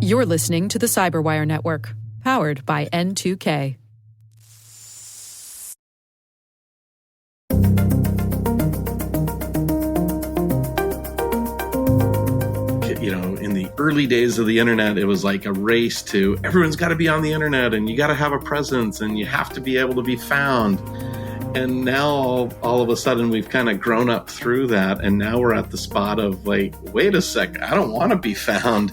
You're listening to the Cyberwire Network, powered by N2K. In the early days of the internet, it was like a race to everyone's got to be on the internet and you got to have a presence and you have to be able to be found. And now all of a sudden we've kind of grown up through that. And now we're at the spot of like, wait a sec, I don't want to be found.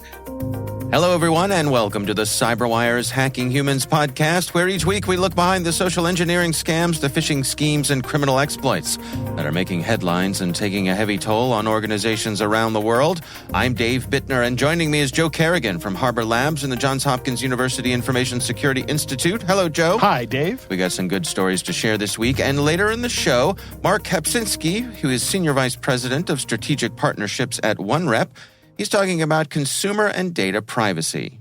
Hello, everyone, and welcome to the CyberWire's Hacking Humans podcast, where each week we look behind the social engineering scams, the phishing schemes, and criminal exploits that are making headlines and taking a heavy toll on organizations around the world. I'm Dave Bittner, and joining me is Joe Kerrigan from Harbor Labs and the Johns Hopkins University Information Security Institute. Hello, Joe. Hi, Dave. We got some good stories to share this week, and later in the show, Mark Kapczynski, who is Senior Vice President of Strategic Partnerships at OneRep, he's talking about consumer and data privacy.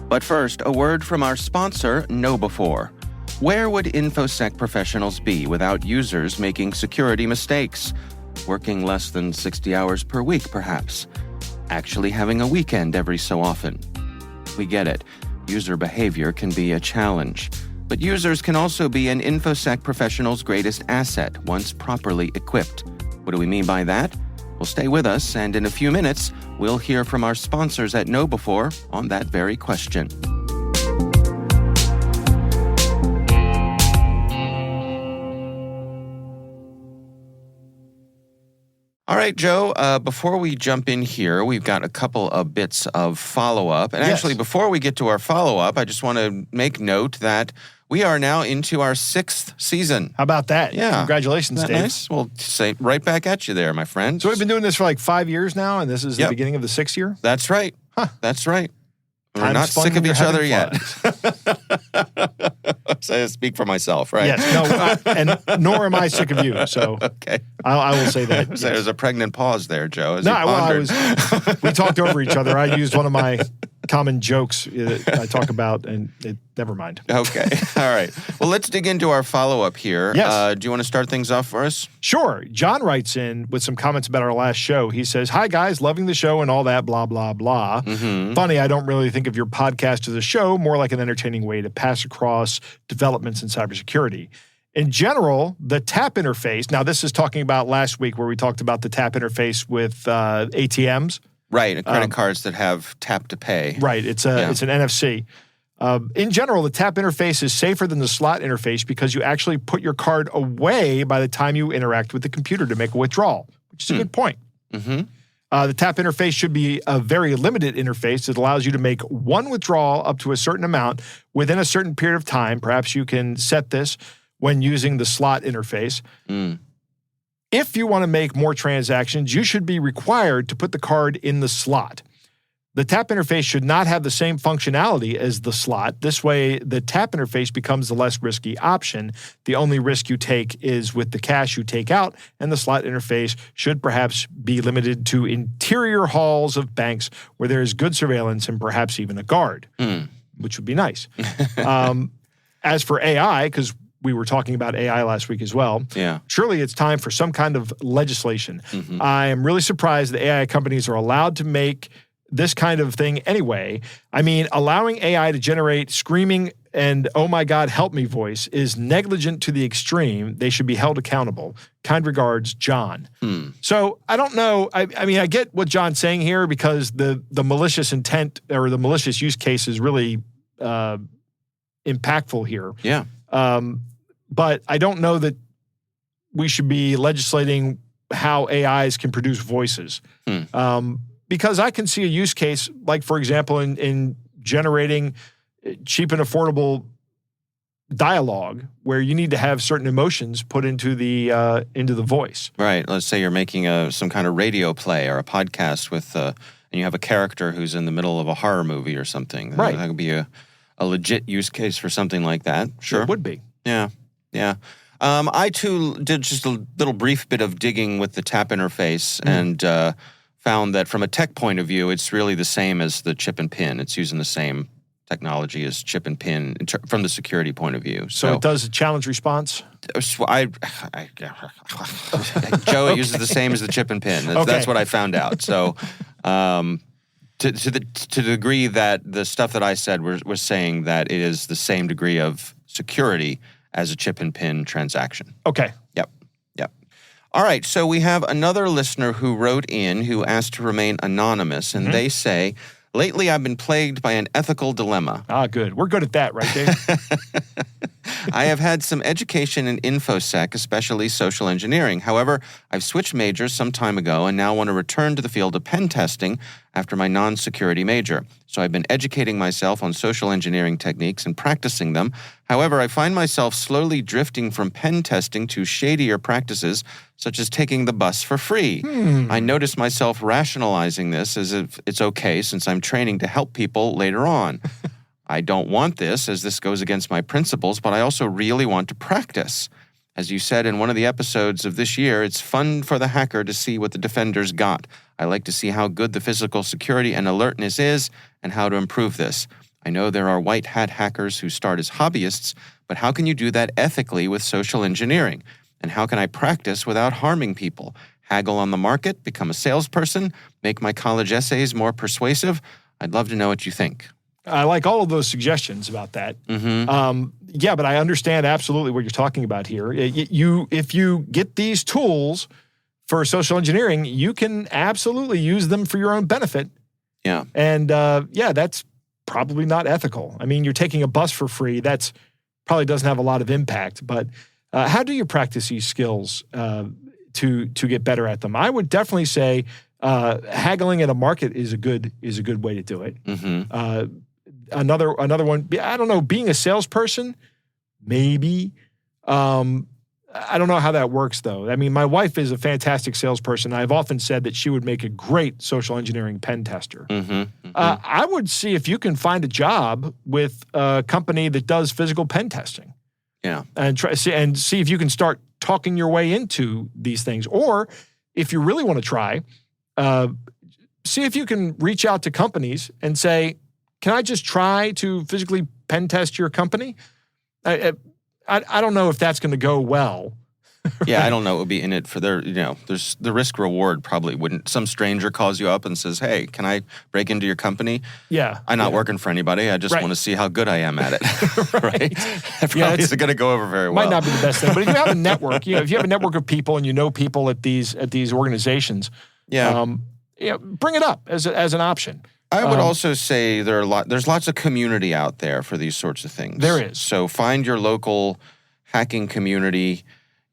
But first, a word from our sponsor, KnowBe4. Where would InfoSec professionals be without users making security mistakes? Working less than 60 hours per week, perhaps. Actually having a weekend every so often. We get it. User behavior can be a challenge. But users can also be an InfoSec professional's greatest asset once properly equipped. What do we mean by that? Well, stay with us, and in a few minutes, we'll hear from our sponsors at KnowBe4 on that very question. All right, Joe, before we jump in here, we've got a couple of bits of follow-up. And actually, before we get to our follow-up, I just want to make note that we are now into our 6th season. How about that? Yeah. Congratulations, Isn't that Dave. Nice? Well, say right back at you there, my friend. So we've been doing this for like 5 years now, and this is the beginning of the 6th year? That's right. Huh. That's right. We're Time's not fun sick when of you're each other having yet. So I speak for myself, right? Yes. No, and nor am I sick of you. So okay. I will say that. So there's a pregnant pause there, Joe. We talked over each other. I used one of my common jokes I talk about, and never mind. Okay. All right. Well, let's dig into our follow-up here. Yes. Do you want to start things off for us? Sure. John writes in with some comments about our last show. He says, "Hi, guys. Loving the show and all that, blah, blah, blah. Mm-hmm. Funny, I don't really think of your podcast as a show, more like an entertaining way to pass across developments in cybersecurity. In general, the tap interface," now this is talking about last week where we talked about the tap interface with ATMs. Right, credit cards that have tap to pay. Right, it's an NFC. In general, the tap interface is safer than the slot interface because you actually put your card away by the time you interact with the computer to make a withdrawal, which is a good point. Mm-hmm. The tap interface should be a very limited interface that allows you to make one withdrawal up to a certain amount within a certain period of time. Perhaps you can set this when using the slot interface. If you want to make more transactions, you should be required to put the card in the slot. The tap interface should not have the same functionality as the slot. This way, the tap interface becomes the less risky option. The only risk you take is with the cash you take out, and the slot interface should perhaps be limited to interior halls of banks where there is good surveillance and perhaps even a guard, which would be nice. As for AI, because we were talking about AI last week as well. Yeah. Surely it's time for some kind of legislation. Mm-hmm. I am really surprised that AI companies are allowed to make this kind of thing anyway. I mean, allowing AI to generate screaming and "oh my God, help me" voice is negligent to the extreme. They should be held accountable. Kind regards, John. So I don't know. I mean, I get what John's saying here because the malicious intent or the malicious use case is really impactful here. Yeah. But I don't know that we should be legislating how AIs can produce voices. Because I can see a use case, like, for example, in generating cheap and affordable dialogue where you need to have certain emotions put into the voice. Right. Let's say you're making some kind of radio play or a podcast with, and you have a character who's in the middle of a horror movie or something. Right. That could be a legit use case for something like that. Sure. It would be. Yeah. Yeah. I, too, did just a little brief bit of digging with the tap interface and found that from a tech point of view, it's really the same as the chip and pin. It's using the same technology is chip and pin from the security point of view. So it does a challenge response? Joe, it uses the same as the chip and pin. That's what I found out. So to the degree that the stuff that I said was saying that it is the same degree of security as a chip and pin transaction. Okay. Yep. All right, so we have another listener who wrote in who asked to remain anonymous, and they say, lately I've been plagued by an ethical dilemma. Ah, good. We're good at that, right, Dave? I have had some education in InfoSec, especially social engineering. However, I've switched majors some time ago and now want to return to the field of pen testing after my non-security major. So I've been educating myself on social engineering techniques and practicing them. However, I find myself slowly drifting from pen testing to shadier practices, such as taking the bus for free. I notice myself rationalizing this as if it's okay since I'm training to help people later on. I don't want this, as this goes against my principles, but I also really want to practice. As you said in one of the episodes of this year, it's fun for the hacker to see what the defenders got. I like to see how good the physical security and alertness is and how to improve this. I know there are white hat hackers who start as hobbyists, but how can you do that ethically with social engineering? And how can I practice without harming people? Haggle on the market, become a salesperson, make my college essays more persuasive? I'd love to know what you think. I like all of those suggestions about that. Yeah, but I understand absolutely what you're talking about here. If you get these tools for social engineering, you can absolutely use them for your own benefit. Yeah. And that's probably not ethical. I mean, you're taking a bus for free. That's probably doesn't have a lot of impact. But how do you practice these skills to get better at them? I would definitely say haggling at a market is a good way to do it. Another one, I don't know, being a salesperson, maybe. I don't know how that works, though. I mean, my wife is a fantastic salesperson. I've often said that she would make a great social engineering pen tester. I would see if you can find a job with a company that does physical pen testing. Yeah. And see if you can start talking your way into these things. Or if you really want to try, see if you can reach out to companies and say, can I just try to physically pen test your company? I don't know if that's going to go well. Yeah, I don't know what would be in it for there's the risk reward probably wouldn't. Some stranger calls you up and says, hey, can I break into your company? Yeah. I'm not working for anybody. I just want to see how good I am at it. Right? That probably isn't going to go over very well. Might not be the best thing. But if you have a network, if you have a network of people and you know people at these organizations, bring it up as an option. I would also say there's lots of community out there for these sorts of things. There is. So find your local hacking community,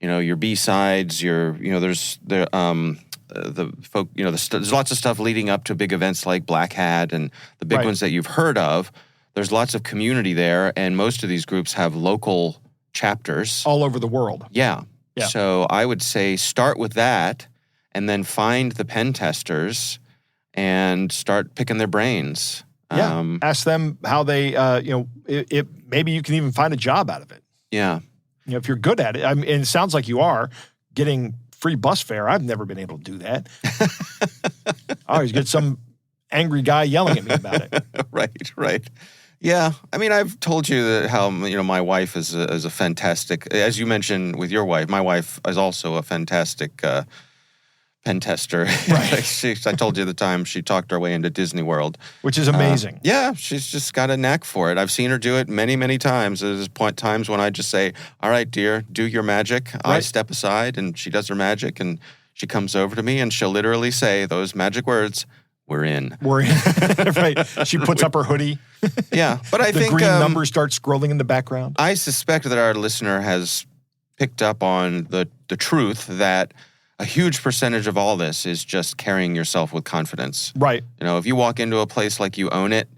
your B-sides, there's the folk, there's lots of stuff leading up to big events like Black Hat and the big ones that you've heard of. There's lots of community there, and most of these groups have local chapters. All over the world. Yeah. So I would say start with that and then find the pen testers and start picking their brains. Yeah. Ask them how they, maybe you can even find a job out of it. Yeah. If you're good at it. I mean, and it sounds like you are getting free bus fare. I've never been able to do that. I always get some angry guy yelling at me about it. Right. Yeah. I mean, I've told you that how, my wife is a fantastic, as you mentioned with your wife, my wife is also a fantastic pen tester. Right. I told you the time she talked her way into Disney World. Which is amazing. Yeah, she's just got a knack for it. I've seen her do it many, many times. There's times when I just say, all right, dear, do your magic. I step aside and she does her magic and she comes over to me and she'll literally say those magic words, we're in. We're in. Right. She puts up her hoodie. Yeah, but I think the green numbers start scrolling in the background. I suspect that our listener has picked up on the truth that a huge percentage of all this is just carrying yourself with confidence. Right. If you walk into a place like you own it,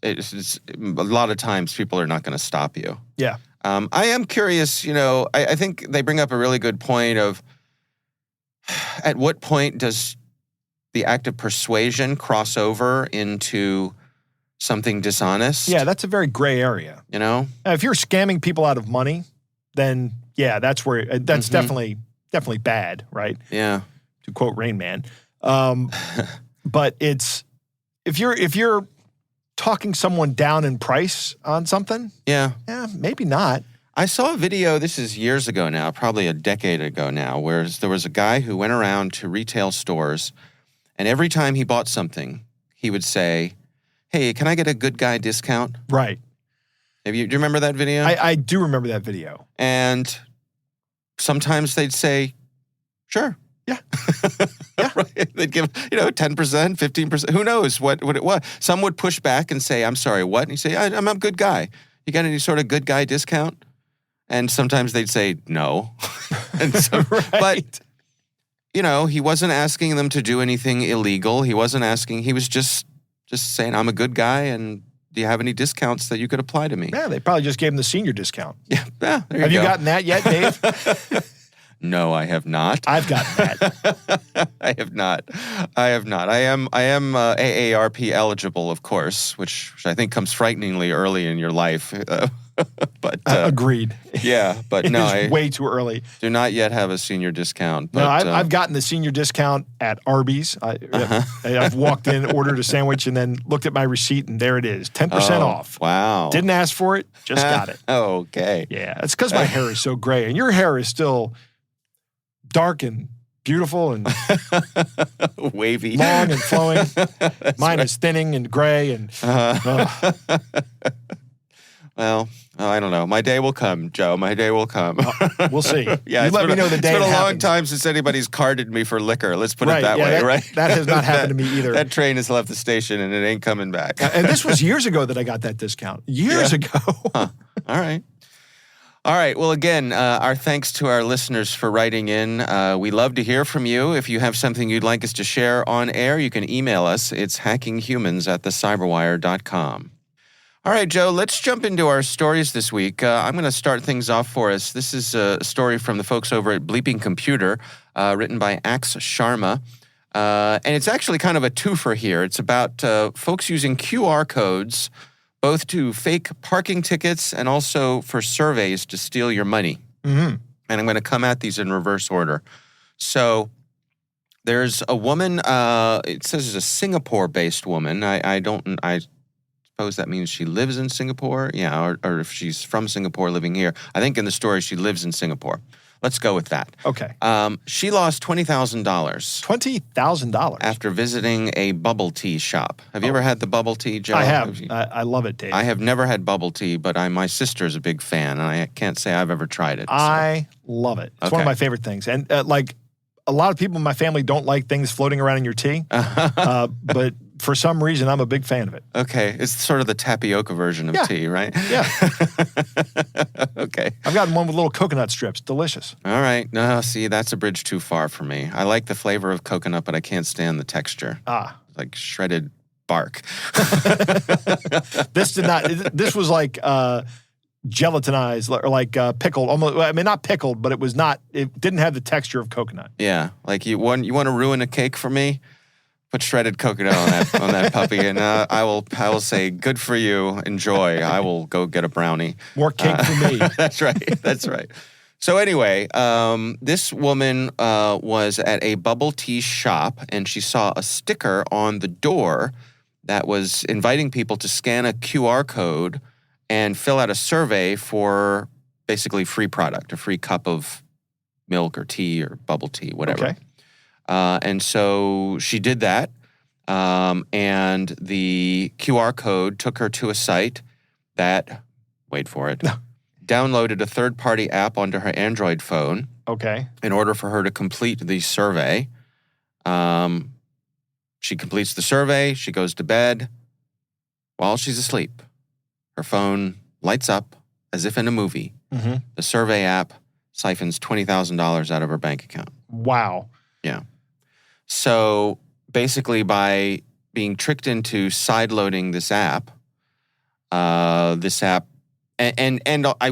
it's a lot of times people are not going to stop you. Yeah. I am curious, I think they bring up a really good point of at what point does the act of persuasion cross over into something dishonest? Yeah, that's a very gray area. If you're scamming people out of money, then that's where that's definitely bad, right? Yeah. To quote Rain Man. But it's if you're talking someone down in price on something? Yeah. Yeah, maybe not. I saw a video, this is years ago now, probably a decade ago now, where there was a guy who went around to retail stores, and every time he bought something, he would say, hey, can I get a good guy discount? Right. Do you remember that video? I do remember that video. And sometimes they'd say, sure. Yeah. Yeah. Right? They'd give, 10%, 15%. Who knows what it was? Some would push back and say, I'm sorry, what? And you say, I'm a good guy. You got any sort of good guy discount? And sometimes they'd say, no. And so, Right. But, he wasn't asking them to do anything illegal. He wasn't asking, he was just saying, I'm a good guy, and do you have any discounts that you could apply to me? Yeah, they probably just gave him the senior discount. Yeah, there you go. Have you gotten that yet, Dave? No, I have not. I've gotten that. I have not. I am AARP eligible, of course, which I think comes frighteningly early in your life. But Agreed. Yeah, but It no, is I way too early. do not yet have a senior discount. But, No, I've gotten the senior discount at Arby's. I've walked in, ordered a sandwich, and then looked at my receipt, and there it is, 10% off. Wow. Didn't ask for it, just got it. Okay. Yeah, it's because my hair is so gray, and your hair is still dark and beautiful and Wavy. long and flowing. Mine is thinning and gray and. Well, I don't know. My day will come, Joe. My day will come. We'll see. Yeah, you let me know the day. It's been a long happens. time since anybody's carded me for liquor. Let's put it Right, that yeah, way, right? That has not happened to me either. That train has left the station and it ain't coming back. And this was years ago that I got that discount. Years ago. Huh. All right. All right. Well, again, our thanks to our listeners for writing in. We love to hear from you. If you have something you'd like us to share on air, you can email us. It's hackinghumans@thecyberwire.com. All right, Joe, let's jump into our stories this week. I'm going to start things off for us. This is a story from the folks over at Bleeping Computer, written by Ax Sharma. And it's actually kind of a twofer here. It's about folks using QR codes both to fake parking tickets and also for surveys to steal your money. Mm-hmm. And I'm going to come at these in reverse order. So there's a woman, it says it's a Singapore-based woman. I suppose that means she lives in Singapore. Yeah, or if she's from Singapore living here. I think in the story she lives in Singapore. Let's go with that. Okay. She lost $20,000. $20,000? After visiting a bubble tea shop. Have you ever had the bubble tea, Joe? I have. I love it, Dave. I have never had bubble tea, but my sister's a big fan, and I can't say I've ever tried it. I love it. It's one of my favorite things. And like a lot of people in my family don't like things floating around in your tea, but for some reason, I'm a big fan of it. Okay. It's sort of the tapioca version of tea, right? Yeah. Okay. I've gotten one with little coconut strips. Delicious. All right. No, see, that's a bridge too far for me. I like the flavor of coconut, but I can't stand the texture. Like shredded bark. This did not. This was like gelatinized or like pickled. Almost. I mean, not pickled, but it was not. It didn't have the texture of coconut. Yeah. Like you want to ruin a cake for me? Put shredded coconut on that puppy, and I will say, good for you. Enjoy. I will go get a brownie. More cake for me. That's right. That's right. So anyway, this woman was at a bubble tea shop, and she saw a sticker on the door that was inviting people to scan a QR code and fill out a survey for basically free product, a free cup of milk or tea or bubble tea, whatever. Okay. And so she did that, and the QR code took her to a site that, wait for it, downloaded a third-party app onto her Android phone. Okay. In order for her to complete the survey. She completes the survey, she goes to bed. While she's asleep, her phone lights up as if in a movie. Mm-hmm. The survey app siphons $20,000 out of her bank account. Wow. Yeah. So basically, by being tricked into sideloading this app,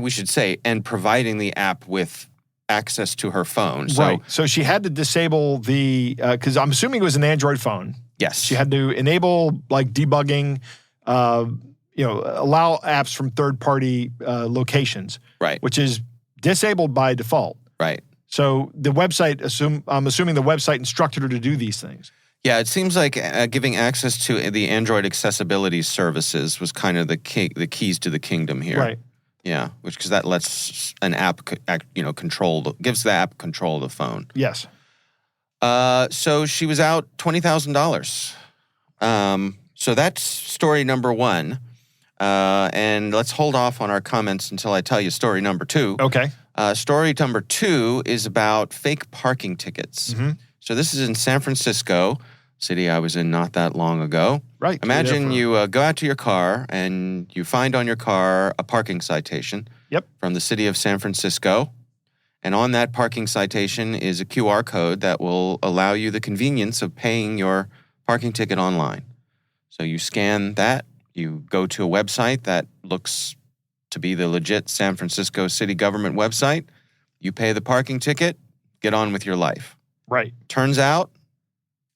we should say, and providing the app with access to her phone. So, right. So she had to disable the, because I'm assuming it was an Android phone. Yes. She had to enable like debugging, allow apps from third-party locations. Right. Which is disabled by default. Right. So the website, I'm assuming the website instructed her to do these things. Yeah, it seems like giving access to the Android accessibility services was kind of the keys to the kingdom here. Right. Yeah, because that lets an app, gives the app control of the phone. Yes. So she was out $20,000. So that's story number one. And let's hold off on our comments until I tell you story number two. Okay. Story number two is about fake parking tickets. Mm-hmm. So this is in San Francisco, city I was in not that long ago. Right. Imagine you go out to your car and you find on your car a parking citation. Yep. From the city of San Francisco. And on that parking citation is a QR code that will allow you the convenience of paying your parking ticket online. So you scan that, you go to a website that looks to be the legit San Francisco city government website, you pay the parking ticket, get on with your life. Right. Turns out,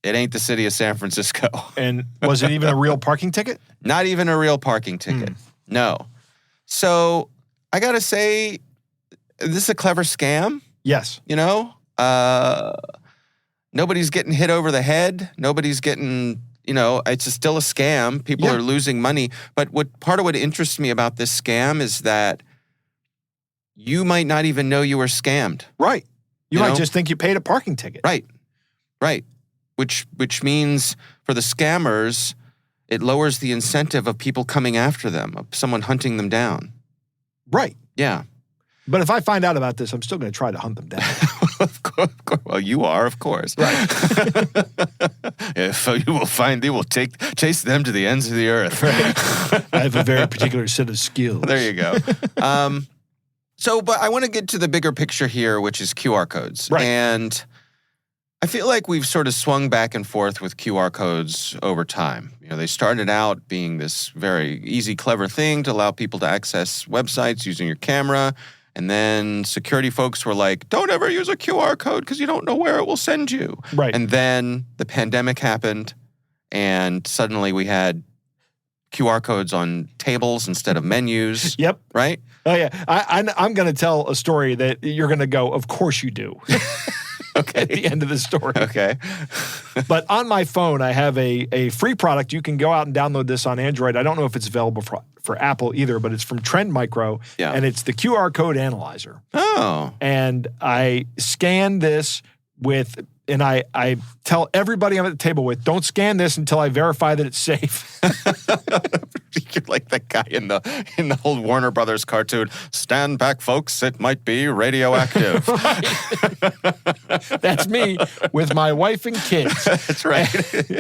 it ain't the city of San Francisco. And was it even a real parking ticket? Not even a real parking ticket. No. So I got to say, this is a clever scam. Yes. You know? Nobody's getting hit over the head. Nobody's getting, it's still a scam. People are losing money. But part of what interests me about this scam is that you might not even know you were scammed. Right. You might just think you paid a parking ticket. Right. Right. Which means for the scammers, it lowers the incentive of people coming after them, of someone hunting them down. Right. Yeah. But if I find out about this, I'm still going to try to hunt them down. Of course. Well, you are, of course. Right. If you will find, they will chase them to the ends of the earth. Right. I have a very particular set of skills. There you go. But I want to get to the bigger picture here, which is QR codes. Right. And I feel like we've sort of swung back and forth with QR codes over time. They started out being this very easy, clever thing to allow people to access websites using your camera. And then security folks were like, don't ever use a QR code because you don't know where it will send you. Right. And then the pandemic happened, and suddenly we had QR codes on tables instead of menus. Yep. Right? Oh, yeah. I'm going to tell a story that you're going to go, of course you do. Okay. At the end of the story. Okay. But on my phone, I have a free product. You can go out and download this on Android. I don't know if it's available for Apple either, but it's from Trend Micro. Yeah. And it's the QR code analyzer. Oh. And I scan this and I tell everybody I'm at the table with, don't scan this until I verify that it's safe. You're like that guy in the old Warner Brothers cartoon. Stand back, folks. It might be radioactive. That's me with my wife and kids. That's right.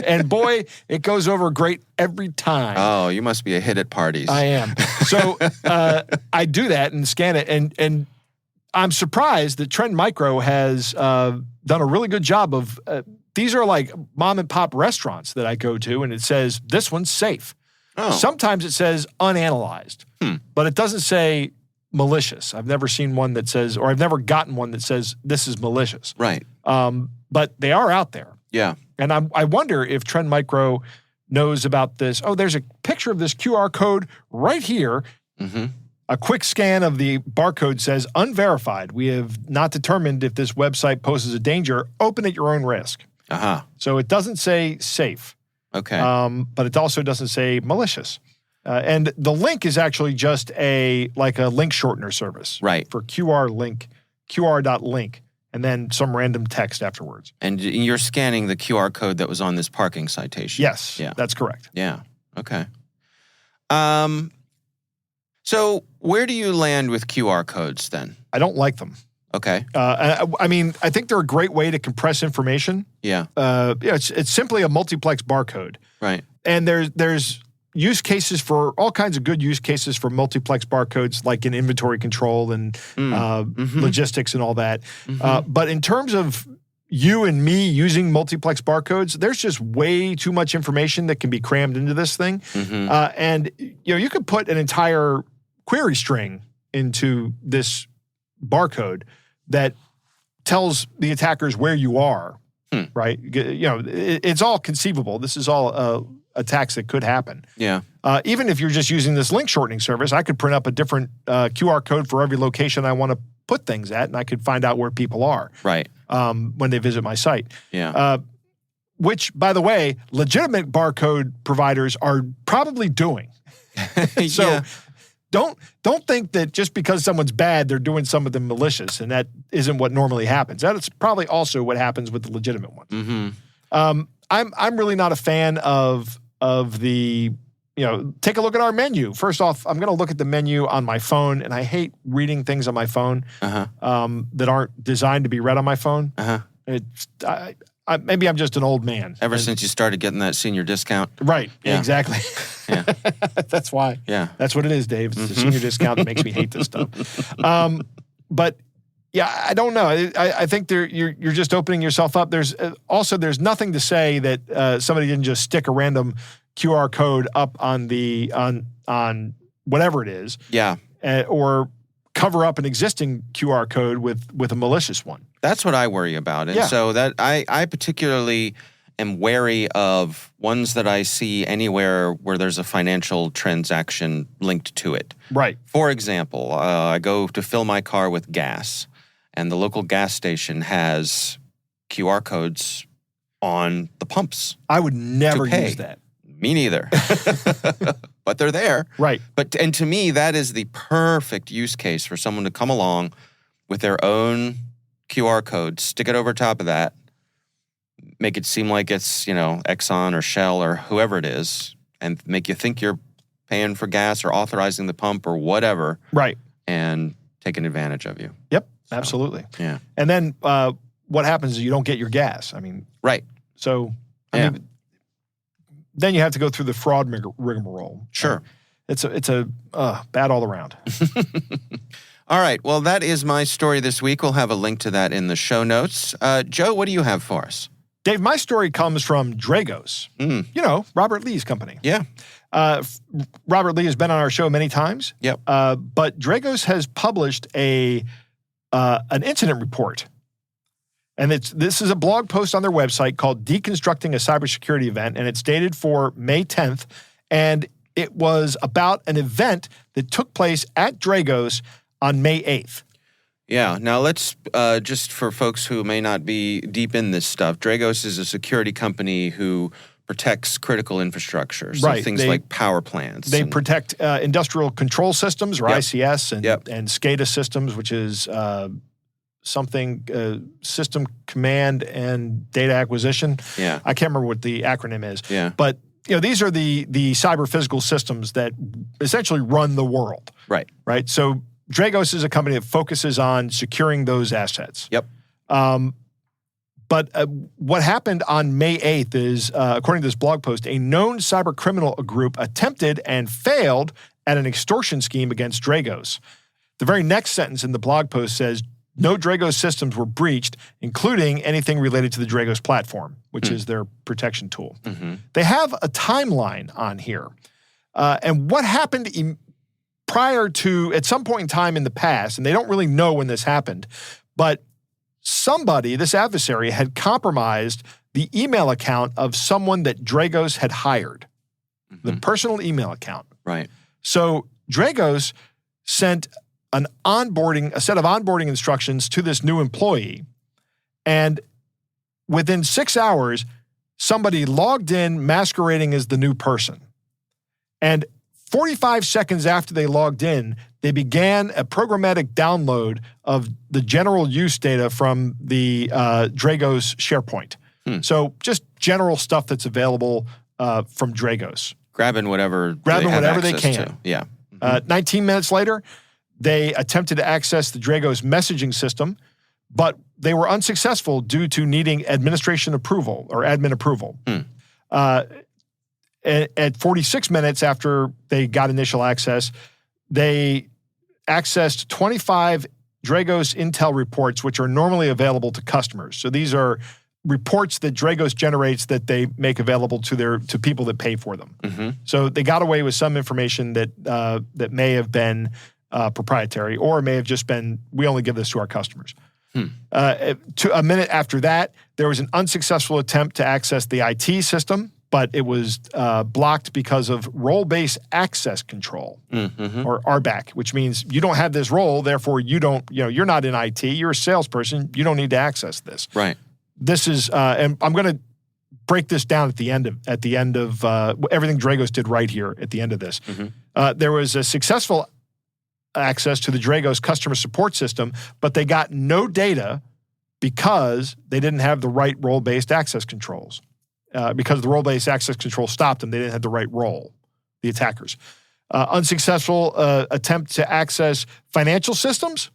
And boy, it goes over great every time. Oh, you must be a hit at parties. I am. So I do that and scan it. And I'm surprised that Trend Micro has done a really good job of, these are like mom and pop restaurants that I go to, and it says, this one's safe. Oh. Sometimes it says unanalyzed, but it doesn't say malicious. I've never seen one that says, or I've never gotten one that says this is malicious. Right. But they are out there. Yeah. And I wonder if Trend Micro knows about this. Oh, there's a picture of this QR code right here. Mm-hmm. A quick scan of the barcode says unverified. We have not determined if this website poses a danger. Open at your own risk. Uh-huh. So it doesn't say safe. Okay. But it also doesn't say malicious. And the link is actually just like a link shortener service. Right. For QR.link, and then some random text afterwards. And you're scanning the QR code that was on this parking citation. Yes. Yeah. That's correct. Yeah. Okay. So where do you land with QR codes then? I don't like them. Okay. I mean, I think they're a great way to compress information. Yeah. It's simply a multiplex barcode. Right. And there's use cases for all kinds of good use cases for multiplex barcodes, like in inventory control and logistics and all that. Mm-hmm. But in terms of you and me using multiplex barcodes, there's just way too much information that can be crammed into this thing. Mm-hmm. And you could put an entire query string into this barcode that tells the attackers where you are, right? It's all conceivable. This is all attacks that could happen. Yeah. Even if you're just using this link shortening service, I could print up a different QR code for every location I want to put things at, and I could find out where people are. Right. When they visit my site. Yeah. which, by the way, legitimate barcode providers are probably doing. So Yeah. don't think that just because someone's bad, they're doing something malicious, and that isn't what normally happens. That's probably also what happens with the legitimate ones. Mm-hmm. I'm really not a fan of the, take a look at our menu. First off, I'm going to look at the menu on my phone, and I hate reading things on my phone that aren't designed to be read on my phone. Maybe I'm just an old man. Ever since you started getting that senior discount. Right. Yeah. Exactly. Yeah. That's why. Yeah. That's what it is, Dave. It's the senior discount that makes me hate this stuff. But yeah, I don't know. I think you're just opening yourself up. There's nothing to say that somebody didn't just stick a random QR code up on on whatever it is. Yeah. Or cover up an existing QR code with a malicious one. That's what I worry about. And so that I particularly am wary of ones that I see anywhere where there's a financial transaction linked to it. Right. For example, I go to fill my car with gas, and the local gas station has QR codes on the pumps. I would never use that. Me neither. But they're there. Right. And to me, that is the perfect use case for someone to come along with their own QR code, stick it over top of that, make it seem like it's, Exxon or Shell or whoever it is, and make you think you're paying for gas or authorizing the pump or whatever. Right. And taking advantage of you. Yep, absolutely. Yeah. And then what happens is you don't get your gas. I mean, right. So, I mean, then you have to go through the fraud rigmarole. Sure. It's a bad all around. All right. Well, that is my story this week. We'll have a link to that in the show notes. Joe, what do you have for us? Dave, my story comes from Dragos. Robert Lee's company. Yeah. Robert Lee has been on our show many times. Yep. But Dragos has published an incident report. And this is a blog post on their website called Deconstructing a Cybersecurity Event, and it's dated for May 10th. And it was about an event that took place at Dragos on May 8th. Yeah. Now let's, just for folks who may not be deep in this stuff, Dragos is a security company who protects critical infrastructure. So things like power plants. They protect industrial control systems, or ICS, and SCADA systems, which is system command and data acquisition. Yeah. I can't remember what the acronym is. Yeah. But these are the cyber physical systems that essentially run the world. Right. Right. So Dragos is a company that focuses on securing those assets. Yep. But what happened on May 8th is, according to this blog post, a known cyber criminal group attempted and failed at an extortion scheme against Dragos. The very next sentence in the blog post says, no Dragos systems were breached, including anything related to the Dragos platform, which is their protection tool. Mm-hmm. They have a timeline on here. And what happened prior to, at some point in time in the past, and they don't really know when this happened, but somebody, this adversary, had compromised the email account of someone that Dragos had hired, the personal email account. Right. So Dragos sent a set of onboarding instructions to this new employee, and within 6 hours, somebody logged in masquerading as the new person. And 45 seconds after they logged in, they began a programmatic download of the general use data from the Dragos SharePoint. So just general stuff that's available from Dragos. Grabbing whatever they can. To. Yeah. 19 minutes later, they attempted to access the Dragos messaging system, but they were unsuccessful due to needing administration approval or admin approval. At 46 minutes after they got initial access, they accessed 25 Dragos Intel reports, which are normally available to customers. So these are reports that Dragos generates that they make available to people that pay for them. Mm-hmm. So they got away with some information that may have been proprietary, or may have just been, we only give this to our customers. A minute after that, there was an unsuccessful attempt to access the IT system, but it was blocked because of role-based access control, or RBAC, which means you don't have this role, therefore you're not in IT, you're a salesperson, you don't need to access this. Right. This is, and I'm going to break this down at the end of everything Dragos did right here at the end of this. There was a successful access to the Dragos customer support system, but they got no data because they didn't have the right role-based access controls. Because the role-based access control stopped them, they didn't have the right role, the attackers. Unsuccessful attempt to access financial systems,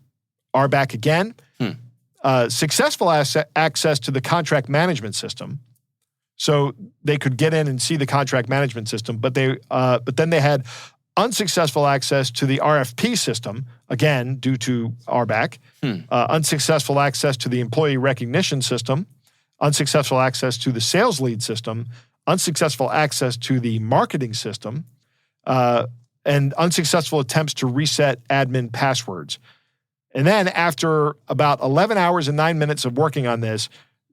are back again. Successful access to the contract management system, so they could get in and see the contract management system, but then they had unsuccessful access to the RFP system, again, due to RBAC, unsuccessful access to the employee recognition system, unsuccessful access to the sales lead system, unsuccessful access to the marketing system, and unsuccessful attempts to reset admin passwords. And then after about 11 hours and 9 minutes of working on this,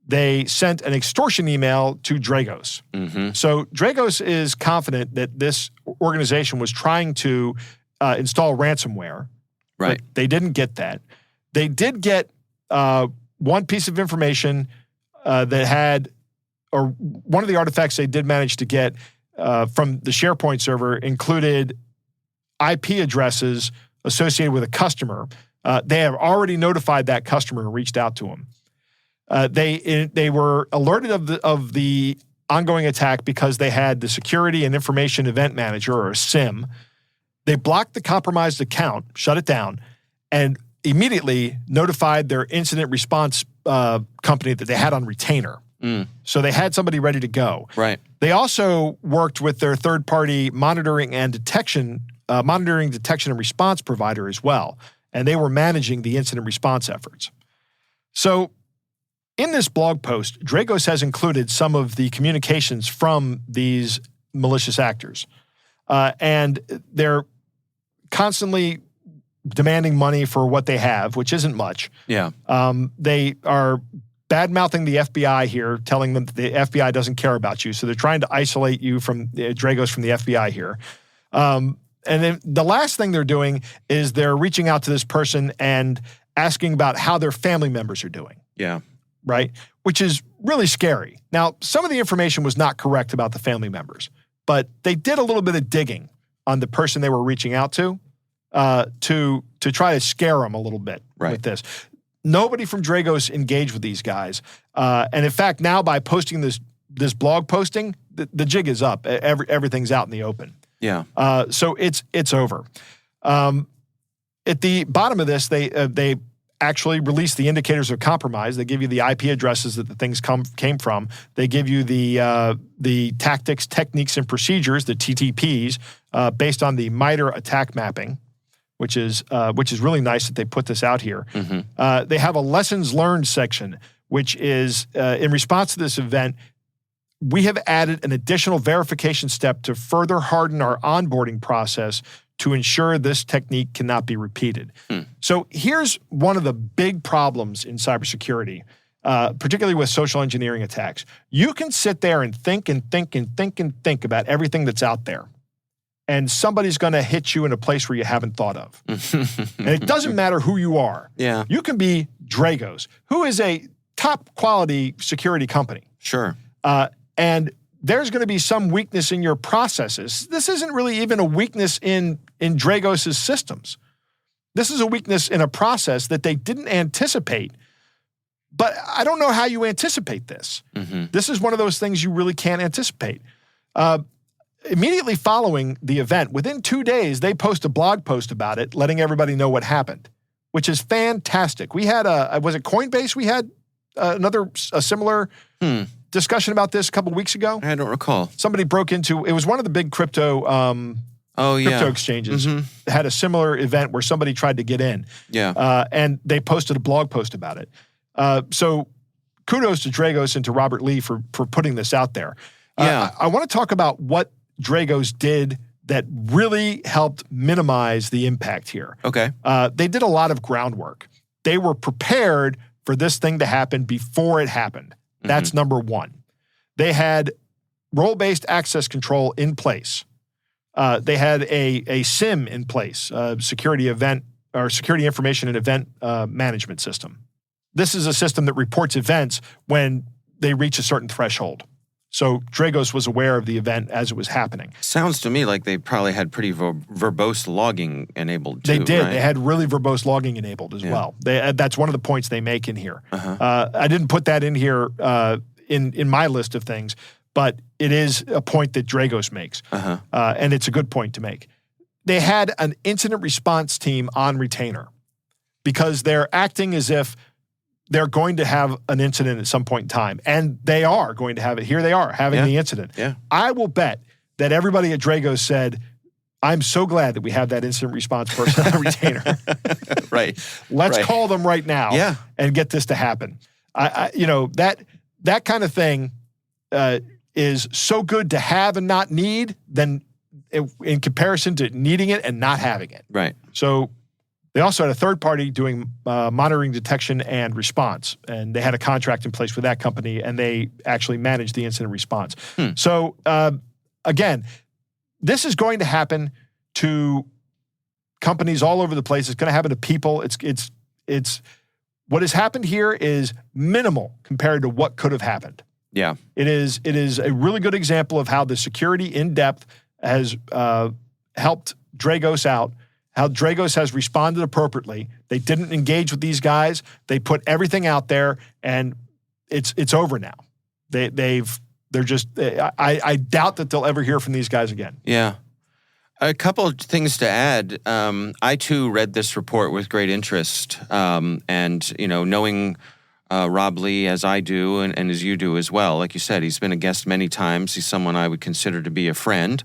they sent an extortion email to Dragos. So Dragos is confident that this organization was trying to install ransomware. Right. But they didn't get that. They did get one piece of information that had, or one of the artifacts they did manage to get from the SharePoint server included IP addresses associated with a customer. They have already notified that customer and reached out to him. They were alerted of the ongoing attack because they had the Security and Information Event Manager, or SIM. They blocked the compromised account, shut it down, and immediately notified their incident response company that they had on retainer. So they had somebody ready to go. Right. They also worked with their third-party monitoring, detection, and response provider as well, and they were managing the incident response efforts. So in this blog post, Dragos has included some of the communications from these malicious actors, and they're constantly demanding money for what they have, which isn't much. Yeah. They are bad-mouthing the FBI here, telling them that the FBI doesn't care about you, so they're trying to isolate you from Dragos from the FBI here. And then the last thing they're doing is they're reaching out to this person and asking about how their family members are doing. Yeah. Right? Which is really scary. Now, some of the information was not correct about the family members, but they did a little bit of digging on the person they were reaching out to try to scare them a little bit with this. Nobody from Dragos engaged with these guys. And in fact, now by posting this blog posting, the jig is up. Everything's out in the open. Yeah. So it's over. At the bottom of this, they actually release the indicators of compromise. They give you the IP addresses that the things came from. They give you the tactics, techniques, and procedures, the TTPs, based on the MITRE attack mapping, which is really nice that they put this out here. They have a lessons learned section, which is in response to this event, we have added an additional verification step to further harden our onboarding process to ensure this technique cannot be repeated. So here's one of the big problems in cybersecurity, particularly with social engineering attacks. You can sit there and think about everything that's out there, and somebody's going to hit you in a place where you haven't thought of. And it doesn't matter who you are. Yeah. You can be Dragos, who is a top quality security company. Sure. And there's going to be some weakness in your processes. This isn't really even a weakness in Dragos' systems. This is a weakness in a process that they didn't anticipate. But I don't know how you anticipate this. This is one of those things you really can't anticipate. Immediately following the event, within 2 days, they post a blog post about it, letting everybody know what happened, which is fantastic. We had was it Coinbase? We had a similar discussion about this a couple weeks ago. I don't recall. Somebody broke into, it was one of the big crypto exchanges, had a similar event where somebody tried to get in. Yeah. And they posted a blog post about it. So kudos to Dragos and to Robert Lee for putting this out there. Yeah. I want to talk about what Dragos did that really helped minimize the impact here. Okay. They did a lot of groundwork. They were prepared for this thing to happen before it happened. That's number one. They had role-based access control in place. They had a SIM in place, security information and event management system. This is a system that reports events when they reach a certain threshold. So Dragos was aware of the event as it was happening. Sounds to me like they probably had pretty verbose logging enabled too. They did. Right? They had really verbose logging enabled as well. That's one of the points they make in here. I didn't put that in here in my list of things, but it is a point that Dragos makes, and it's a good point to make. They had an incident response team on retainer because they're acting as if they're going to have an incident at some point in time, and they are going to have it. Here they are having the incident. Yeah. I will bet that everybody at Dragos said, I'm so glad that we have that incident response person on retainer. Right. Let's call them right now and get this to happen. That kind of thing is so good to have and not need than in comparison to needing it and not having it. Right. So they also had a third party doing monitoring, detection, and response. And they had a contract in place with that company, and they actually managed the incident response. So, again, this is going to happen to companies all over the place. It's going to happen to people. It's what has happened here is minimal compared to what could have happened. Yeah. It is a really good example of how the security in depth has helped Dragos out, how Dragos has responded appropriately. They didn't engage with these guys. They put everything out there, and it's over now. I doubt that they'll ever hear from these guys again. Yeah. A couple of things to add. I too read this report with great interest, and knowing Rob Lee as I do and as you do as well. Like you said, he's been a guest many times. He's someone I would consider to be a friend,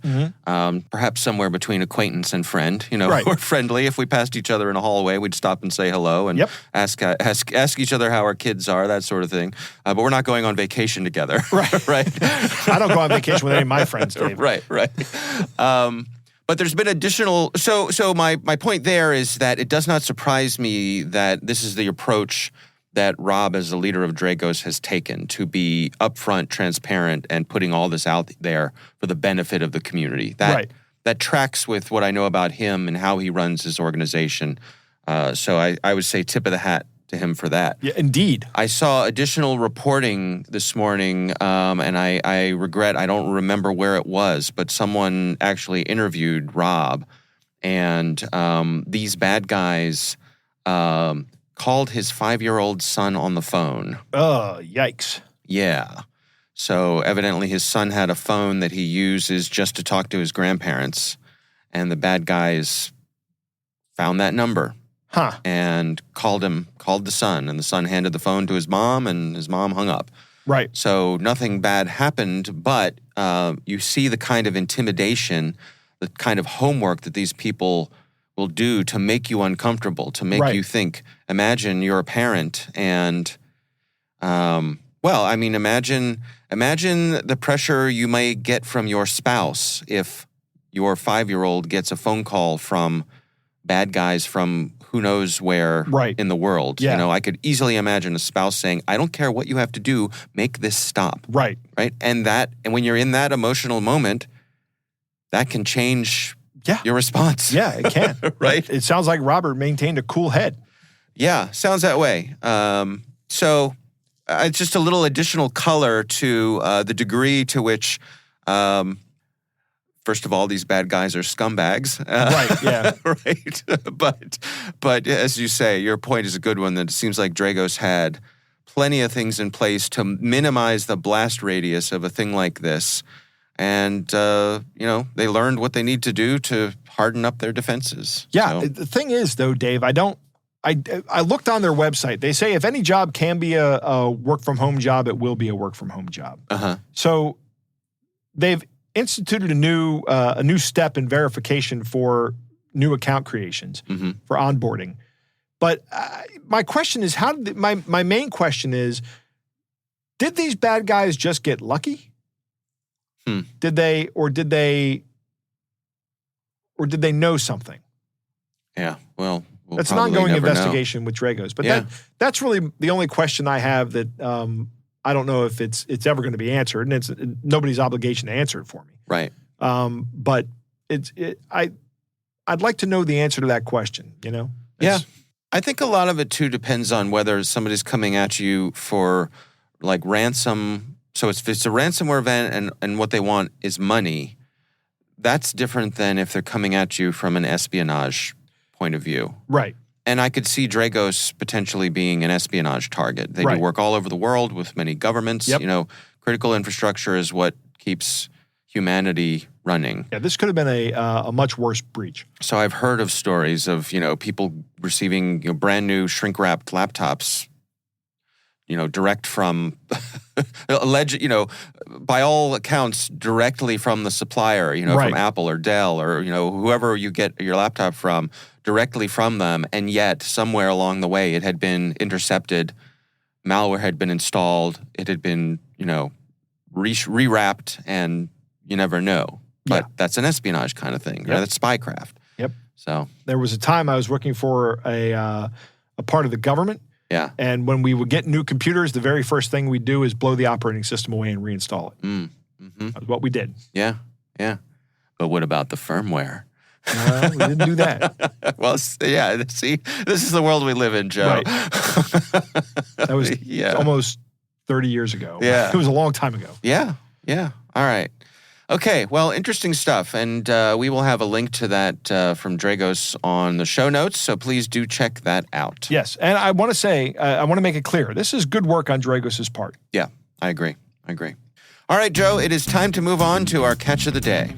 perhaps somewhere between acquaintance and friend. We're friendly. If we passed each other in a hallway, we'd stop and say hello and ask each other how our kids are, that sort of thing. But we're not going on vacation together. Right. I don't go on vacation with any of my friends, Dave. Right. But there's been additional. So my point there is that it does not surprise me that this is the approach that Rob, as the leader of Dragos, has taken to be upfront, transparent, and putting all this out there for the benefit of the community. That tracks with what I know about him and how he runs his organization. So I would say tip of the hat to him for that. Yeah, indeed. I saw additional reporting this morning, and I regret I don't remember where it was, but someone actually interviewed Rob, and these bad guys called his 5-year-old son on the phone. Oh, yikes. Yeah. So evidently his son had a phone that he uses just to talk to his grandparents, and the bad guys found that number. And called the son, and the son handed the phone to his mom, and his mom hung up. Right. So nothing bad happened, but you see the kind of intimidation, the kind of homework that these people will do to make you uncomfortable, to make you think. Imagine you're a parent, and imagine the pressure you may get from your spouse if your 5-year-old gets a phone call from bad guys from who knows where in the world. Yeah. I could easily imagine a spouse saying, I don't care what you have to do, make this stop. Right. And when you're in that emotional moment, that can change your response. Yeah, it can. Right? It sounds like Robert maintained a cool head. Yeah, sounds that way. So it's just a little additional color to the degree to which, first of all, these bad guys are scumbags. Right, yeah. Right. But as you say, your point is a good one, that it seems like Dragos had plenty of things in place to minimize the blast radius of a thing like this. And, they learned what they need to do to harden up their defenses. Yeah. So. The thing is, though, Dave, I looked on their website. They say if any job can be a work-from-home job, it will be a work-from-home job. So they've instituted a new step in verification for new account creations, for onboarding. But my question is, my main question is, did these bad guys just get lucky? Did they know something? Yeah, well that's an ongoing investigation with Dragos. But that's really the only question I have that I don't know if it's ever going to be answered, and it's nobody's obligation to answer it for me. Right. But I'd like to know the answer to that question. Yeah, I think a lot of it too depends on whether somebody's coming at you for like ransom So if it's a ransomware event and what they want is money, that's different than if they're coming at you from an espionage point of view. Right. And I could see Dragos potentially being an espionage target. They do work all over the world with many governments. Yep. You know, critical infrastructure is what keeps humanity running. Yeah, this could have been a much worse breach. So I've heard of stories of, people receiving brand new shrink-wrapped laptops, direct from, alleged, by all accounts, directly from the supplier, from Apple or Dell or, whoever you get your laptop from, directly from them. And yet, somewhere along the way, it had been intercepted, malware had been installed, it had been, rewrapped, and you never know. But that's an espionage kind of thing. Right? That's spycraft. Yep. So there was a time I was working for a part of the government. Yeah. And when we would get new computers, the very first thing we do is blow the operating system away and reinstall it. That's what we did. Yeah. Yeah. But what about the firmware? We didn't do that. Well, yeah. See, this is the world we live in, Joe. Right. That was almost 30 years ago. Yeah. It was a long time ago. Yeah. Yeah. All right. Okay, well, interesting stuff, and we will have a link to that from Dragos on the show notes, so please do check that out. Yes, and I want to say, I want to make it clear, this is good work on Dragos' part. Yeah, I agree. All right, Joe, it is time to move on to our catch of the day.